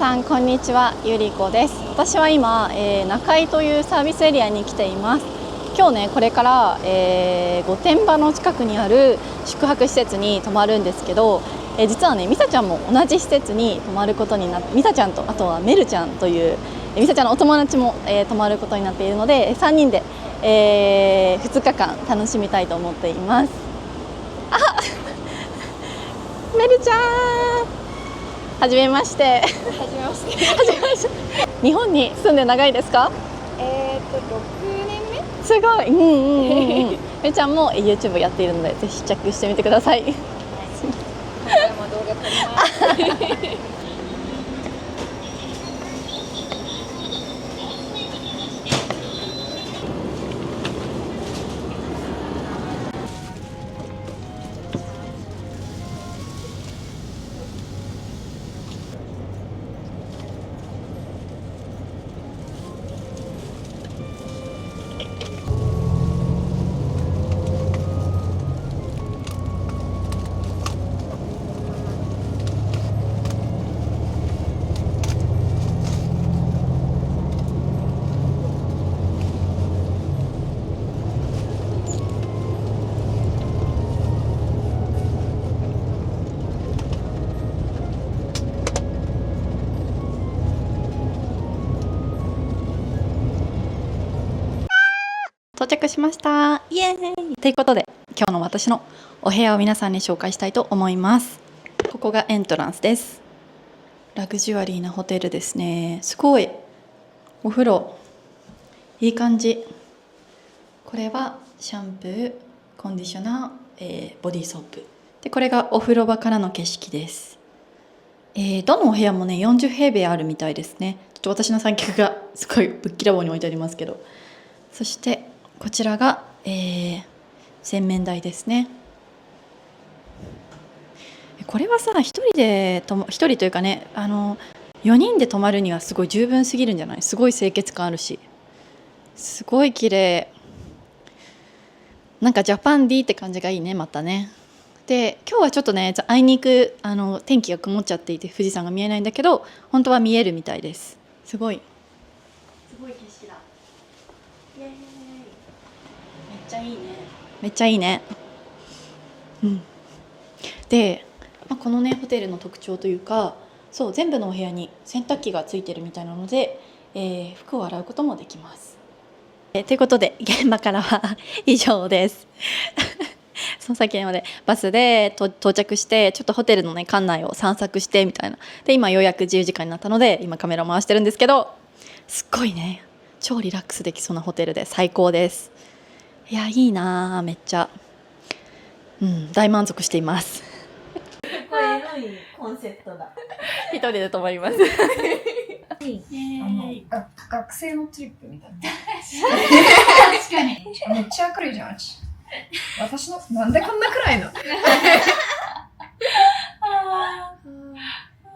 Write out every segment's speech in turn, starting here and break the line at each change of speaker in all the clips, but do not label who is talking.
さんこんにちは、ゆりこです。私は今、中井というサービスエリアに来ています。今日ね、これから、御殿場の近くにある宿泊施設に泊まるんですけど、実はね、みさちゃんも同じ施設に泊まることになって、みさちゃんとあとはめるちゃんというみさちゃんのお友達も、泊まることになっているので、3人で、2日間楽しみたいと思っています。あ、めるちゃん、はじめまして。
はじめまして。
はじめまして。日本に住んで長いですか
6年目。
すごい。めるちゃんも YouTube やっているので、ぜひチェックしてみてください。
今回も動画撮ります。
到着しました。イエーイということで、今日の私のお部屋を皆さんに紹介したいと思います。ここがエントランスです。ラグジュアリーなホテルですね。すごい。お風呂いい感じ。これはシャンプー、コンディショナー、ボディーソープで、これがお風呂場からの景色です。どのお部屋もね40平米あるみたいですね。ちょっと私の三脚がすごいぶっきらぼうに置いてありますけど、そしてこちらが、洗面台ですね。これはさ、一人というかね、4人で泊まるにはすごい十分すぎるんじゃない？すごい清潔感あるし、すごい綺麗。なんかジャパン D って感じがいいね、またね。で、今日はちょっとね、あいにく天気が曇っちゃっていて富士山が見えないんだけど、本当は見えるみたいです。すごい景色だ。イエーイ。めっちゃいいね。めっちゃいいね。で、このねホテルの特徴というか、そう全部のお部屋に洗濯機がついてるみたいなので、服を洗うこともできます。ということで現場からは以上です。その先までバスで到着して、ちょっとホテルのね館内を散策してみたいなで、今ようやく自由時間になったので今カメラを回してるんですけど、すっごいね超リラックスできそうなホテルで最高です。いや、いいな、めっちゃ、大満足しています。
これのいいコンセプトだ。
一人で泊まります。
学生のトリップみたいな。
確かに。
めっちゃ明るいじゃん。私の、なんでこんな暗いの？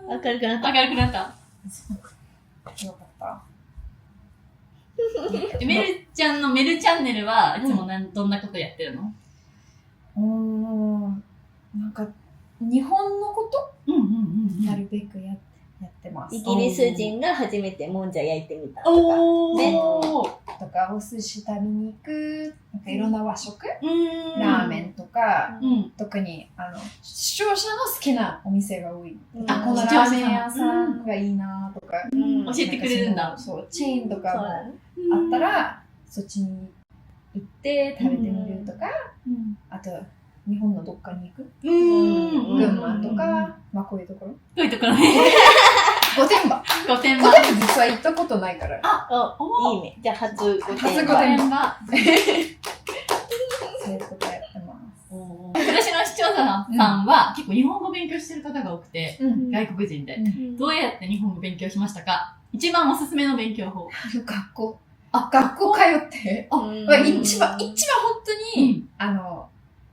明るくなった。
明るくなった。
よかった。
メルちゃんのメルチャンネルはいつもどんなことやってるの？
なんか日本のことなるべくやってます。
イギリス人が初めてもんじゃ焼いてみたとか、
ね、
とかお寿司食べに行く、なんかいろんな和食、ラーメンとか、特に視聴者の好きなお店が多い。このラーメン屋さんがいいなとか、
教えてくれるんだ。
そうチェーンとかもあったらそっちに行って食べてみるとか、あと日本のどっかに行く、群馬とか、こういうところ。
こういうところね。
御殿場。
御殿場。
御殿場実は行ったことないから。
いいね。じゃあ初御殿場。
初御殿場。そういうことやってます。
私の視聴者さんは結構日本語勉強してる方が多くて、外国人で。どうやって日本語勉強しましたか？一番おすすめの勉強法。
学校通って。一番本当に、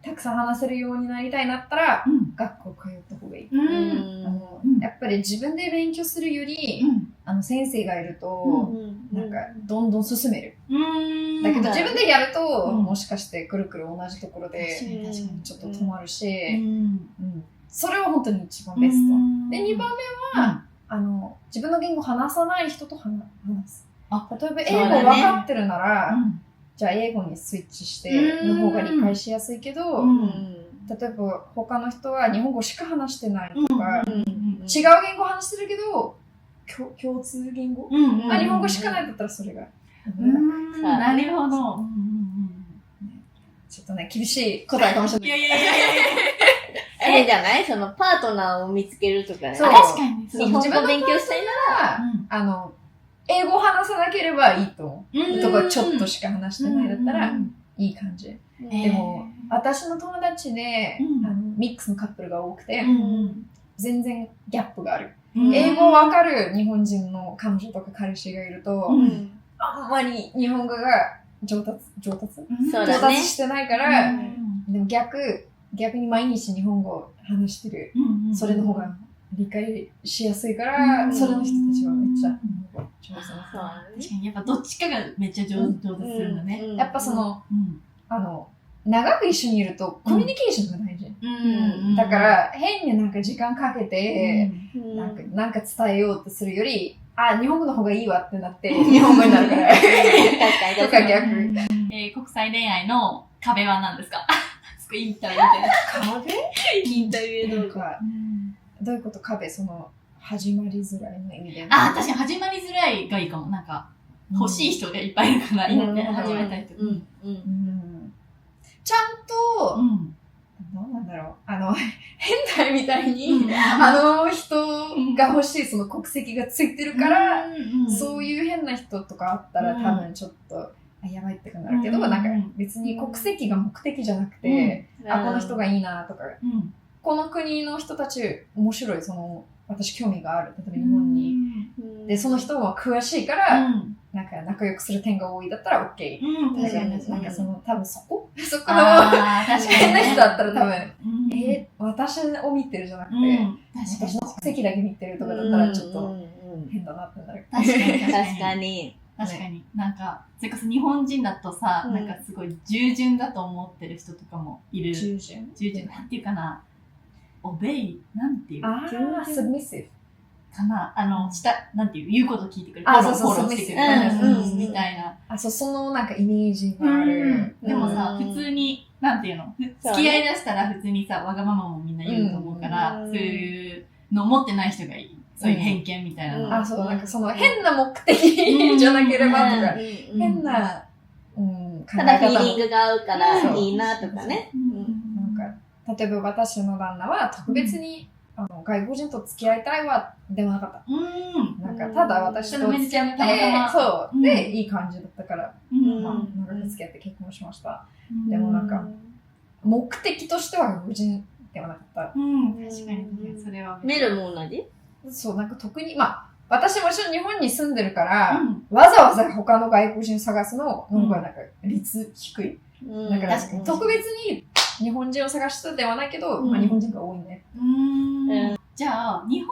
たくさん話せるようになりたいなったら、学校通った方がいい。やっぱり自分で勉強するより、先生がいると、なんかどんどん進める。だけど自分でやると、もしかしてくるくる同じところでちょっと止まるし、それは本当に一番ベスト。で、2番目は、自分の言語話さない人と話す。
あ
例えば英語分かってるなら、じゃあ英語にスイッチしての方が理解しやすいけど、例えば他の人は日本語しか話してないとか、違う言語話してるけど、共通言語、日本語しかないだったらそれが。
なるほど。
ちょっとね、厳しい答えかもしれない。
あれじゃないそのパートナーを見つけるとかね。
そう
確かに。
日本語勉強したいなら、
英語を話さなければいいと思う。とか、ちょっとしか話してないだったら、いい感じ。でも、私の友達で、ミックスのカップルが多くて、全然ギャップがある。英語わかる日本人の彼女とか彼氏がいると、あんまり日本語が上達してないから、でも逆に毎日日本語を話してる、それの方が理解しやすいから、それの人たちはめっちゃ上手な。
確かに、やっぱどっちかがめっちゃ上達するのね。
やっぱ長く一緒にいるとコミュニケーションが大事。だから変になんか時間かけて、なんか伝えようとするより、日本語の方がいいわってなって日本語になるから。とか逆。
国際恋愛の壁は何ですか？インタビューみたいな。
壁？
インタビューとか。
どういうこと壁？始まりづらいの意味で。
確かに始まりづらいがいいかも。なんか、欲しい人がいっぱいいるから、今ね、始めたい人。
ちゃんと、どうなんだろう。変態みたいに、人が欲しいその国籍がついてるから、そういう変な人とかあったら多分ちょっと、やばいってかなるけど、なんか別に国籍が目的じゃなくて、この人がいいなとか、この国の人たち面白い、私興味がある、例えば日本に。で、その人は詳しいから、なんか仲良くする点が多いだったら OK。だからなんか多分そこの変な人だったら多分、私を見てるじゃなくて、私の国籍だけ見てるとかだったらちょっと変だなってなる。
確かに。
なんか、それこそ日本人だとさ、なんかすごい従順だと思ってる人とかもいる。従順なんていうかな。オベイなんていう？
サブミッシブ。
かななんていう、言うこと聞いてくれる。
そう、
フォローしてくれる。みたいな。
そのなんかイメージがある。
でもさ、普通に、なんていうの？付き合いだしたら普通にさ、わがままもみんな言うと思うから、そういうのを持ってない人がいい。そういう偏見みたいなの。
なんか変な目的じゃなければとか、変な、
ただフィーリングが合うからいいなとかね。
なんか、例えば私の旦那は特別に、外国人と付き合いたいわではなかった。なんか、ただ私と付き合って、そう、で、いい感じだったから、長く付き合って結婚しました。でもなんか、目的としては外国人ではなかった。
確かに、それは。
メルも同じ？
そう、なんか特に、私も日本に住んでるから、わざわざ他の外国人探すの方がなんか率低い。だから、特別に日本人を探したではないけど、日本人が多いね。
じゃあ、日本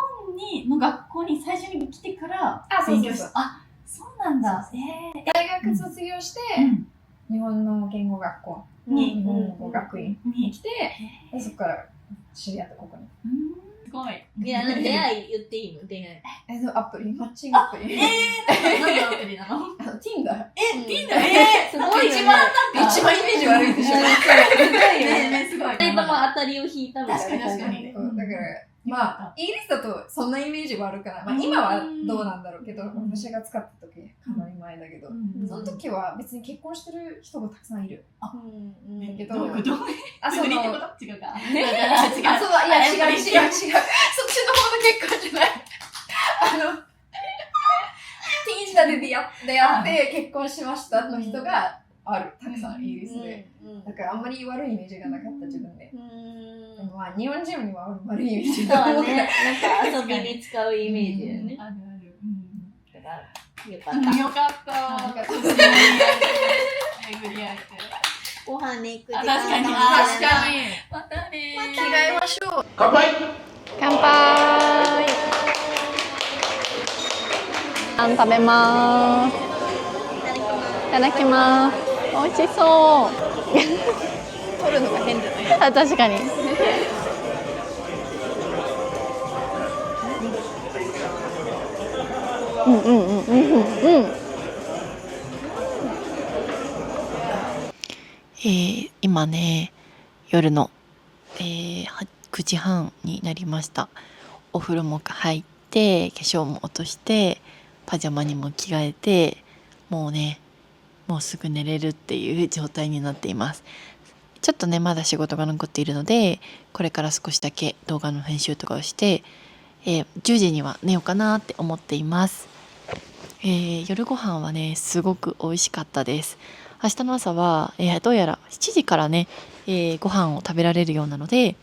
の学校に最初に来てから勉強した。そうなんだ。
大学卒業して、日本の言語学校に、日本語学院に来て、そこから知り合ったここに。
すごい。
出会い言っていいの？出会い。
アプリマッチングアプリ。
何のアプリなの？
Tinder。
Tinder？
すごい。
一番イメージ悪いでしょ。
すごい。
二人とも当たりを引いたみたいな。
確かに。
だから、イギリスだとそんなイメージはあるから、今はどうなんだろうけど、私が使った時、かなり前だけど、その時は別に結婚してる人がたくさんいる。だけど、
違うか。
いや、違う。そっちの方の結婚じゃない。Tinder で出会って結婚しましたの人がある。たくさんイギリスで。だからあんまり悪いイメージがなかった自分で。でも日本人には悪いイメージが多くない。
なんか遊びに使うイメージだよね。
あるある。
だからよかった。
よかった。巡り合えて。
ご飯に行く時
確
間
かに。またね。
着替えましょう。
乾杯。
乾杯。食べます。いただきます。美味しそう。
撮るのが変じゃない？
確かに。うんうんうんうんうん。
今ね、夜の、9時半になりました。お風呂も入って、化粧も落として、パジャマにも着替えて、もうね、もうすぐ寝れるっていう状態になっています。ちょっとね、まだ仕事が残っているので、これから少しだけ動画の編集とかをして、10時には寝ようかなって思っています。夜ご飯はね、すごく美味しかったです。明日の朝は、どうやら7時からね、ご飯を食べられるようなので、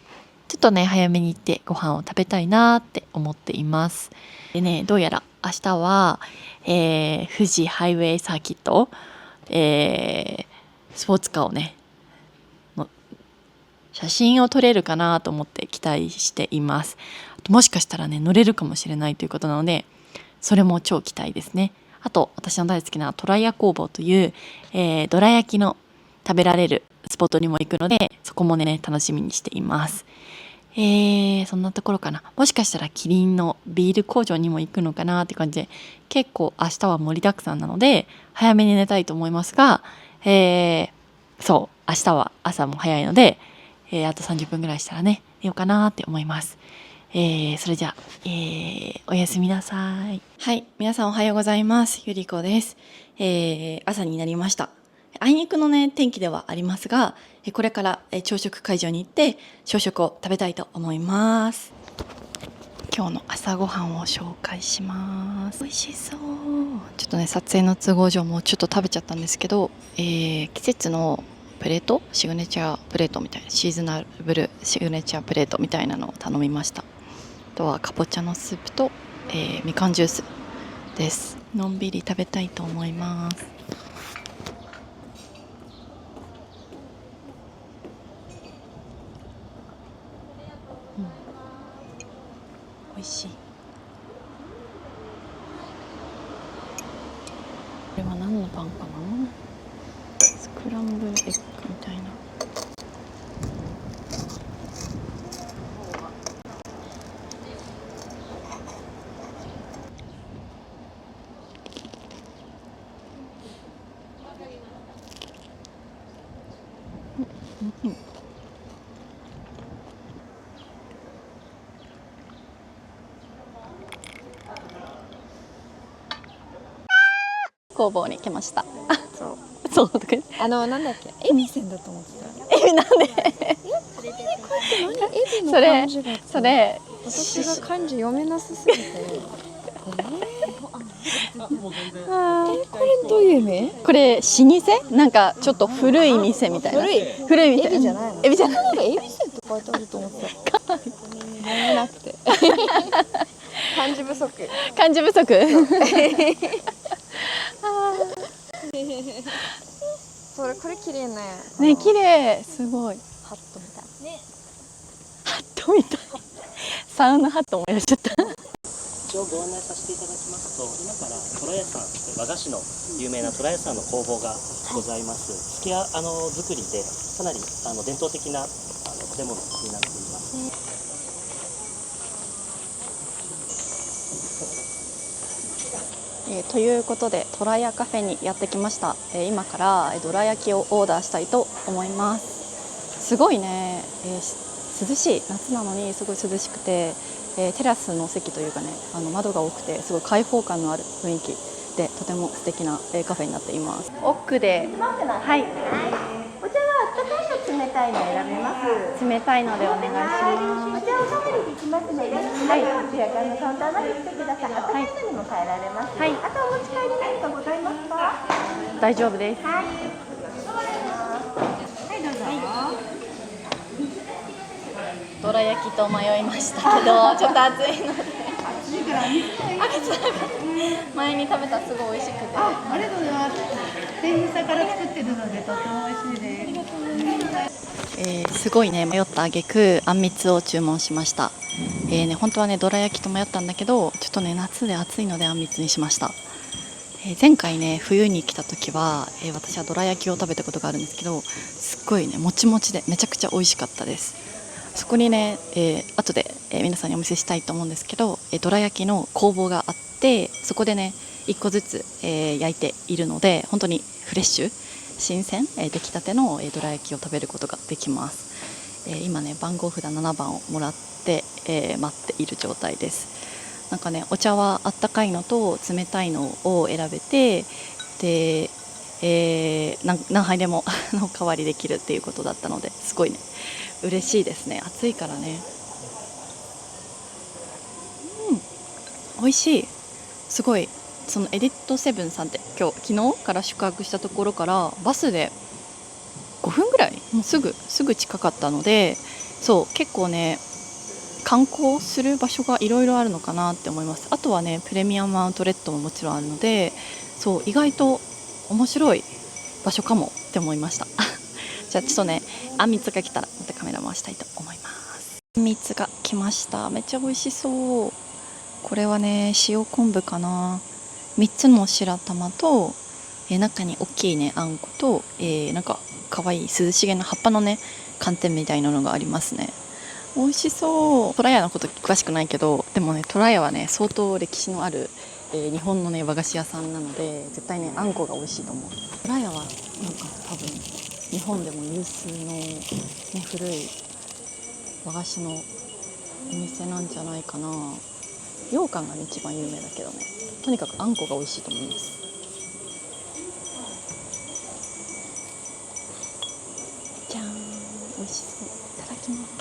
ちょっとね、早めに行ってご飯を食べたいなって思っています。でね、どうやら明日は、富士ハイウェイサーキット、スポーツカーをね、写真を撮れるかなと思って期待しています。もしかしたらね、乗れるかもしれないということなので、それも超期待ですね。あと、私の大好きなトライヤ工房という、どら焼きの食べられるスポットにも行くので、そこもね、楽しみにしています。そんなところかな。もしかしたらキリンのビール工場にも行くのかなって感じで、結構明日は盛りだくさんなので、早めに寝たいと思いますが、そう、明日は朝も早いので、あと30分ぐらいしたらね、寝ようかなって思います。それじゃあ、おやすみなさい。
はい、皆さんおはようございます。ゆりこです。朝になりました。あいにくのね、天気ではありますが、これから朝食会場に行って朝食を食べたいと思います。今日の朝ごはんを紹介します。美味しそう。ちょっとね、撮影の都合上もうちょっと食べちゃったんですけど、季節のプレート、シグネチャープレートみたいな、シーズナブルシグネチャープレートみたいなのを頼みました。あとはかぼちゃのスープと、みかんジュースです。のんびり食べたいと思います。美味しい。これは何のパンかな？スクランブルエッグみたいな。工房に来ました。そうとか。
なんだっけ、エビせんだと思ってた。
エビなんで？
エビの漢字が
それ
私が漢字読めなさすぎて。これどういう意味？
これ老舗？なんかちょっと古い店みたいな。古い店。
エビじゃないの？
エビじゃない。
なんかエビせんって書いてあると思ってた。読めなくて。漢字不足。
漢字不足。
これ綺麗ね。
ね、綺麗。すごい。
ハットみたい。ね。
ハットみたい。サウナハット思い出しちゃった。
一応ご案内させていただきますと、今からトラヤさん、和菓子の有名なトラヤさんの工房がございます。すき家作りでかなり伝統的な食べ物になっています。
ということでトラヤカフェにやってきました。今からどら焼きをオーダーしたいと思います。すごいね、涼しい夏なのにすごい涼しくて、テラスの席というかね、窓が多くてすごい開放感のある雰囲気でとても素敵なカフェになっています。奥で、はい。
お茶は温かいの冷たいの選べます。
冷たいのでお願いします。
お茶おかわりできますので、はい、こちらからのカウンターまで来てください。温かいのにも変えられます。
はい。
あとお持ち帰り何かございますか？
大丈夫です。
はい。
どら焼きと迷いましたけど、ちょっと暑いので。暑いから前に食べたすごい美味しくて。
ありがとうございます。天草から作ってるのでとても美味しいです。
すごいね、迷った挙句あんみつを注文しました。本当はねどら焼きと迷ったんだけど、ちょっとね夏で暑いのであんみつにしました。前回ね冬に来た時は、私はどら焼きを食べたことがあるんですけど、すっごいねもちもちでめちゃくちゃ美味しかったです。そこにね、後で、皆さんにお見せしたいと思うんですけど、どら焼きの工房があって、そこでね1個ずつ、焼いているので、本当にフレッシュ新鮮、出来たての、どら焼きを食べることができます。今ね番号札7番をもらって、待っている状態です。なんかねお茶はあったかいのと冷たいのを選べて、で、何杯でもお代わりできるっていうことだったので、すごいね嬉しいですね。暑いからね。美味しい。すごい。そのエディットセブンさんって昨日から宿泊したところからバスで5分ぐらい、もうすぐ近かったので、そう結構ね観光する場所がいろいろあるのかなって思います。あとはねプレミアムアウトレットももちろんあるので、そう意外と面白い場所かもって思いましたじゃあちょっとねあんみつが来たらまたカメラ回したいと思います。あんみつが来ました。めっちゃ美味しそう。これはね塩昆布かな。3つの白玉と、中に大きいねあんこと、なんかかわいい涼しげな葉っぱのね寒天みたいなのがありますね。美味しそう。トラヤのこと詳しくないけど、でもねトラヤはね相当歴史のある、日本のね和菓子屋さんなので、絶対ねあんこが美味しいと思う。トラヤはなんか多分日本でも有数の、ね、古い和菓子のお店なんじゃないかな。羊羹が、ね、一番有名だけどね、とにかくあんこが美味しいと思います。じゃーん、美味しそう。いただきます。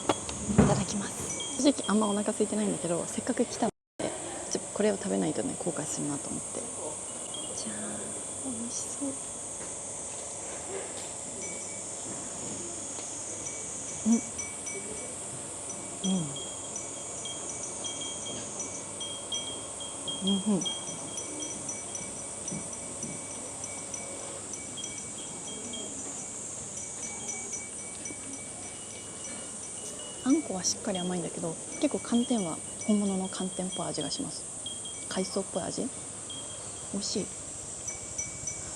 いただきます。正直あんまお腹空いてないんだけど、せっかく来たのでこれを食べないとね後悔するなと思って。じゃーん、美味しそう。あんこはしっかり甘いんだけど、結構寒天は本物の寒天っぽい味がします。海藻っぽい味、美味しい。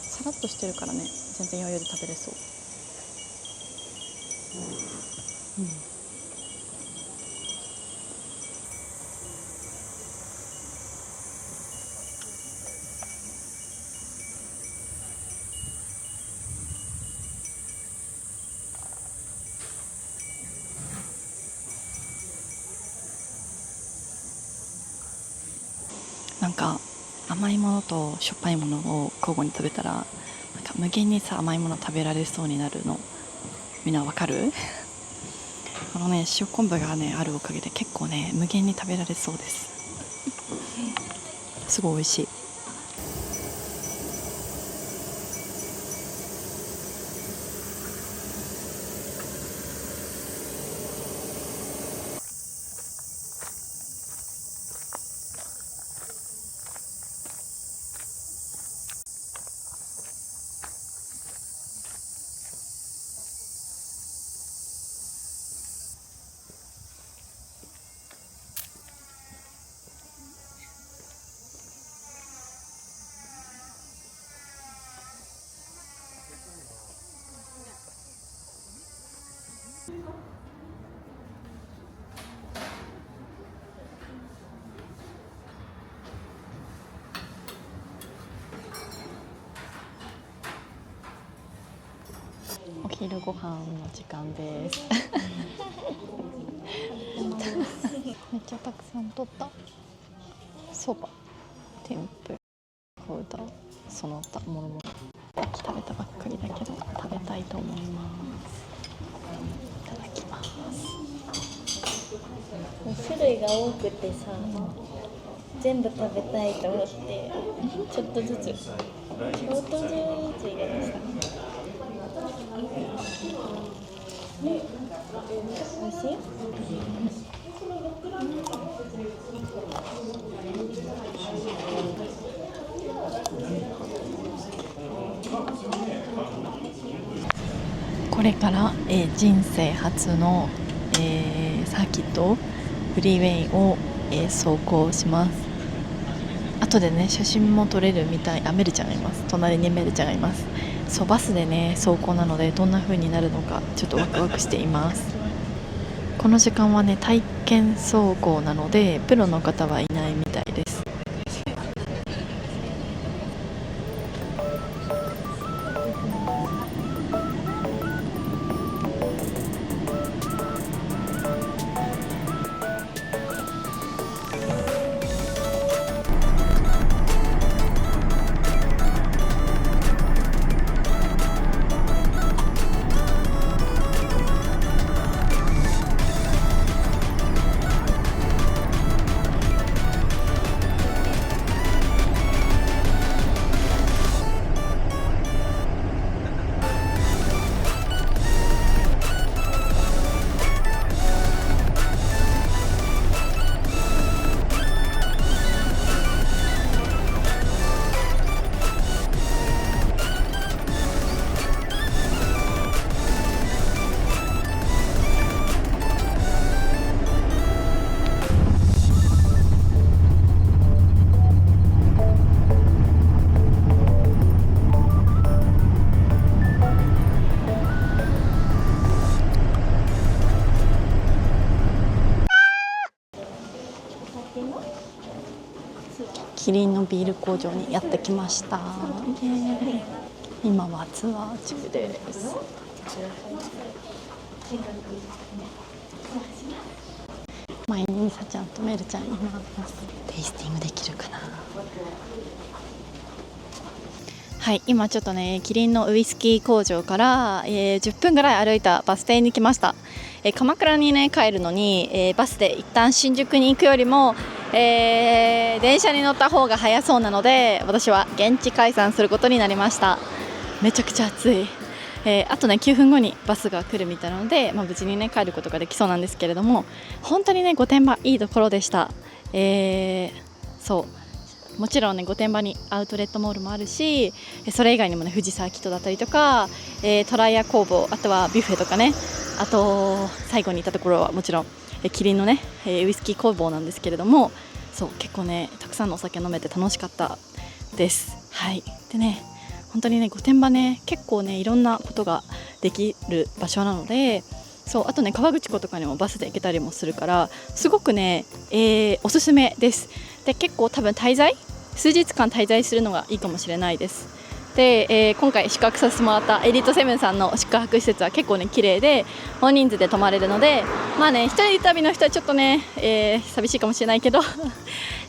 さらっとしてるからね全然余裕で食べれそう。なんか甘いものとしょっぱいものを交互に食べたら、なんか無限にさ甘いもの食べられそうになるの、みんなわかる？このね塩昆布がねあるおかげで結構ね無限に食べられそうですすごい美味しい。お昼ご飯の時間ですめっちゃたくさん取った。そば、天ぷら、小豚、その他もろもろ食べたばっかりだけど食べたいと思います。いただきます。
種類が多くてさ、全部食べたいと思ってちょっとずつ京都中ずつ入れました。美味しい？
これから、人生初の、サーキットフリーウェイを、走行します。後でね写真も撮れるみたい。メルちゃんがいます。隣にメルちゃんがいます。そうバスでね走行なのでどんな風になるのかちょっとワクワクしています。この時間はね体験走行なのでプロの方はいないみたいです。キリンのビール工場にやってきました。イエーイ。今はツアー中です。前にミサちゃんとメルちゃんいます。テイスティングできるかな。はい、今ちょっとねキリンのウイスキー工場から、10分ぐらい歩いたバス停に来ました。鎌倉にね帰るのに、バスで一旦新宿に行くよりも、電車に乗った方が早そうなので、私は現地解散することになりました。めちゃくちゃ暑い。あとね9分後にバスが来るみたいなので、無事にね帰ることができそうなんですけれども、本当にね御殿場いいところでした。そうもちろんね御殿場にアウトレットモールもあるし、それ以外にもね藤沢キットだったりとか、トライア工房、あとはビュッフェとかね、あと最後に行ったところはもちろんキリンのねウイスキー工房なんですけれども、そう結構ねたくさんのお酒飲めて楽しかったです。はい。でね本当にね御殿場ね結構ねいろんなことができる場所なので、そうあとね河口湖とかにもバスで行けたりもするからすごくね、おすすめです。で結構多分数日間滞在するのがいいかもしれないです。で、今回宿泊させてもらったエリートセブンさんの宿泊施設は結構ね綺麗で大人数で泊まれるので、一人旅の人はちょっとね、寂しいかもしれないけど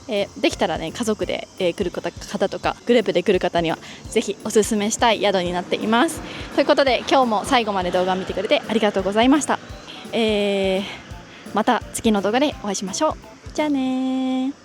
できたらね家族で、来る方とかグループで来る方にはぜひおすすめしたい宿になっています。ということで今日も最後まで動画を見てくれてありがとうございました。また次の動画でお会いしましょう。じゃあねー。